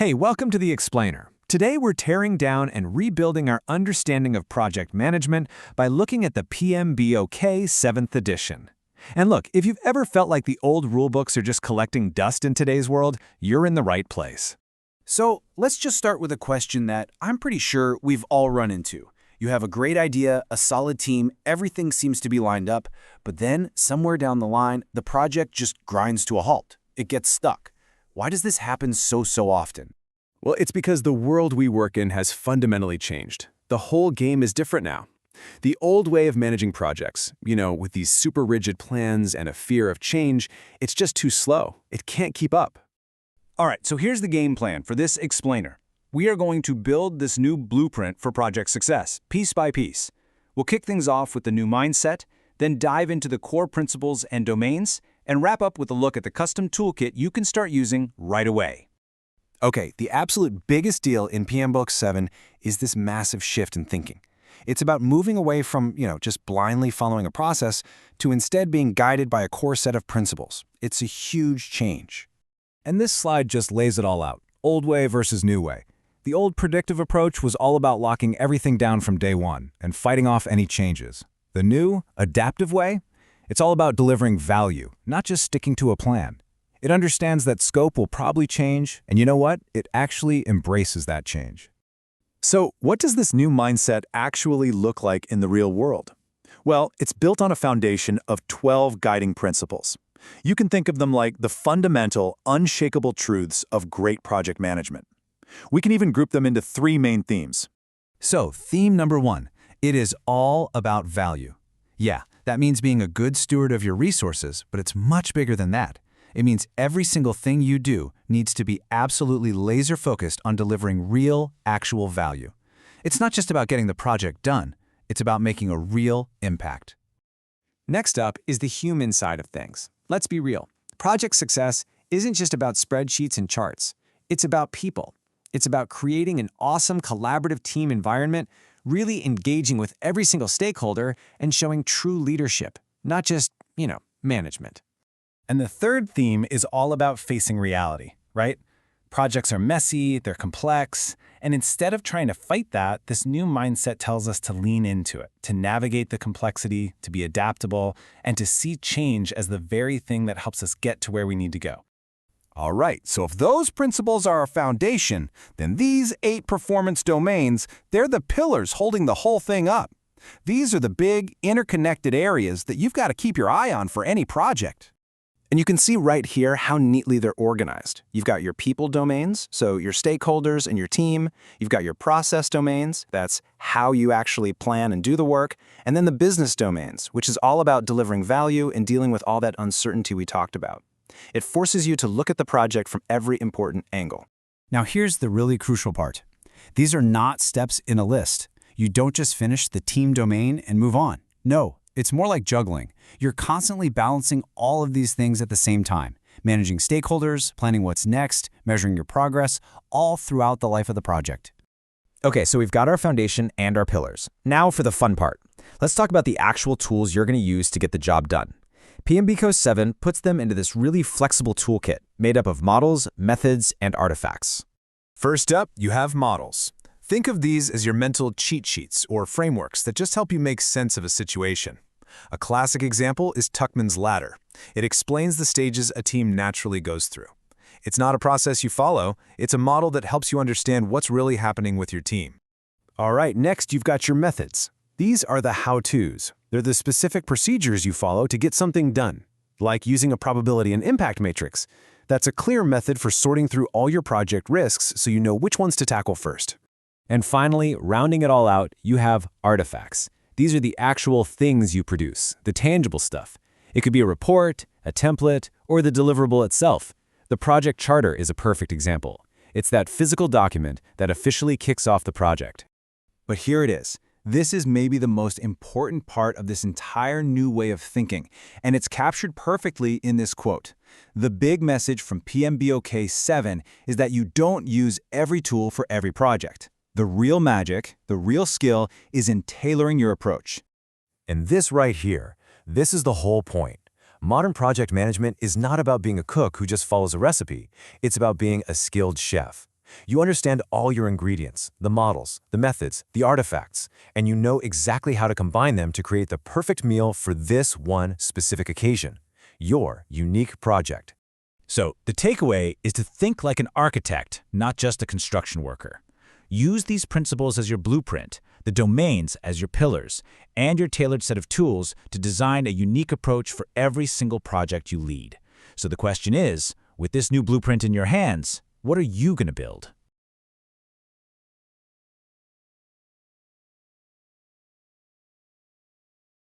Hey, welcome to The Explainer. Today we're tearing down and rebuilding our understanding of project management by looking at the PMBOK 7th edition. And look, if you've ever felt like the old rulebooks are just collecting dust in today's world, you're in the right place. So let's just start with a question that I'm pretty sure we've all run into. You have a great idea, a solid team, everything seems to be lined up, but then somewhere down the line, the project just grinds to a halt. It gets stuck. Why does this happen so often? Well, it's because the world we work in has fundamentally changed. The whole game is different now. The old way of managing projects, with these super rigid plans and a fear of change, it's just too slow. It can't keep up. All right, so here's the game plan for this explainer. We are going to build this new blueprint for project success, piece by piece. We'll kick things off with the new mindset, then dive into the core principles and domains, and wrap up with a look at the custom toolkit you can start using right away. Okay, the absolute biggest deal in PMBOK 7 is this massive shift in thinking. It's about moving away from, just blindly following a process to instead being guided by a core set of principles. It's a huge change. And this slide just lays it all out, old way versus new way. The old predictive approach was all about locking everything down from day one and fighting off any changes. The new, adaptive way? It's all about delivering value, not just sticking to a plan. It understands that scope will probably change, and you know what? It actually embraces that change. So, what does this new mindset actually look like in the real world? Well, it's built on a foundation of 12 guiding principles. You can think of them like the fundamental, unshakable truths of great project management. We can even group them into 3 main themes. So, theme number 1, it is all about value. Yeah, that means being a good steward of your resources, but it's much bigger than that. It means every single thing you do needs to be absolutely laser-focused on delivering real, actual value. It's not just about getting the project done. It's about making a real impact. Next up is the human side of things. Let's be real. Project success isn't just about spreadsheets and charts. It's about people. It's about creating an awesome collaborative team environment, really engaging with every single stakeholder and showing true leadership, not just, management. And the third theme is all about facing reality, right? Projects are messy, they're complex, and instead of trying to fight that, this new mindset tells us to lean into it, to navigate the complexity, to be adaptable, and to see change as the very thing that helps us get to where we need to go. All right, so if those principles are our foundation, then these 8 performance domains, they're the pillars holding the whole thing up. These are the big, interconnected areas that you've got to keep your eye on for any project. And you can see right here how neatly they're organized. You've got your people domains, so your stakeholders and your team. You've got your process domains, that's how you actually plan and do the work. And then the business domains, which is all about delivering value and dealing with all that uncertainty we talked about. It forces you to look at the project from every important angle. Now here's the really crucial part. These are not steps in a list. You don't just finish the team domain and move on. No, it's more like juggling. You're constantly balancing all of these things at the same time, managing stakeholders, planning what's next, measuring your progress, all throughout the life of the project. Okay, so we've got our foundation and our pillars. Now for the fun part. Let's talk about the actual tools you're going to use to get the job done. PMBOK 7 puts them into this really flexible toolkit made up of models, methods, and artifacts. First up, you have models. Think of these as your mental cheat sheets or frameworks that just help you make sense of a situation. A classic example is Tuckman's ladder. It explains the stages a team naturally goes through. It's not a process you follow, it's a model that helps you understand what's really happening with your team. All right, next you've got your methods. These are the how-tos. They're the specific procedures you follow to get something done, like using a probability and impact matrix. That's a clear method for sorting through all your project risks so you know which ones to tackle first. And finally, rounding it all out, you have artifacts. These are the actual things you produce, the tangible stuff. It could be a report, a template, or the deliverable itself. The project charter is a perfect example. It's that physical document that officially kicks off the project. But here it is. This is maybe the most important part of this entire new way of thinking, and it's captured perfectly in this quote. The big message from PMBOK 7 is that you don't use every tool for every project. The real magic, the real skill, is in tailoring your approach. And this right here, this is the whole point. Modern project management is not about being a cook who just follows a recipe. It's about being a skilled chef. You understand all your ingredients, the models, the methods, the artifacts, and you know exactly how to combine them to create the perfect meal for this one specific occasion, your unique project. So, the takeaway is to think like an architect, not just a construction worker. Use these principles as your blueprint, the domains as your pillars, and your tailored set of tools to design a unique approach for every single project you lead. So the question is, with this new blueprint in your hands, what are you going to build?